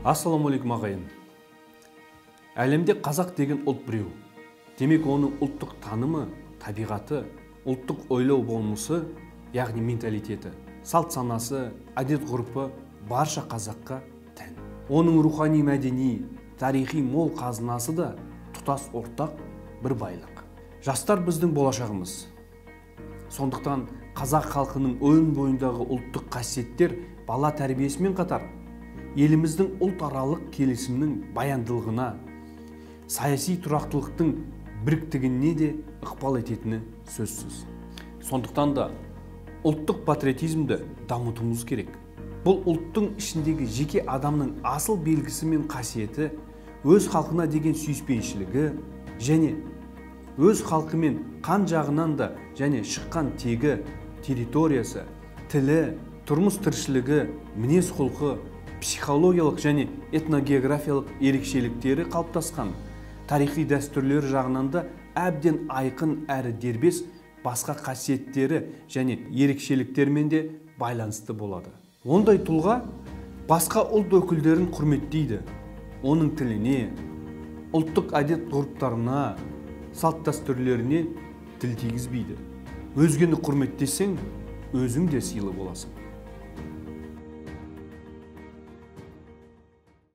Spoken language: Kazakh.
Ассаламалейкум ағайын. Әлемде қазақ деген ұлт біреу. Демек оның ұлттық танымы, табиғаты, ұлттық ойлау болмысы, яғни менталитеті, салт санасы, әдет ғұрпы барша қазаққа тән. Оның рухани мәдени, тарихи мол қазынасы да тұтас ортақ бір байлық. Жастар біздің болашағымыз. Сондықтан қазақ халқының өн бойындағы ұлттық қасиеттер бала тәрбиесімен қатар еліміздің ұлтаралық келісімнің баяндылығына, саяси тұрақтылықтың біріктігіне де ықпал ететіні сөзсіз. Сондықтан да ұлттық патриотизмді дамытуымыз керек. Бұл ұлттың ішіндегі жеке адамның асыл белгісі мен қасиеті, өз халқына деген сүйіспеншілігі және өз халқымен қан жағынан да және шыққан тегі, территориясы, тілі, тұрмыс тіршілігі, мінез құлқы, психологиялық және этногеографиялық ерекшеліктері қалыптасқан тарихи дәстүрлер жағынан да әбден айқын әрі дербес басқа қасиеттері және ерекшеліктермен де байланысты болады. Ондай тұлға басқа ұлт өкілдерін құрметтейді, оның тіліне, ұлттық әдет ғұрыптарына, салт дәстүрлеріне тіл тигізбейді. Өзгені құрметтесең, өзің де сыйлы боласың.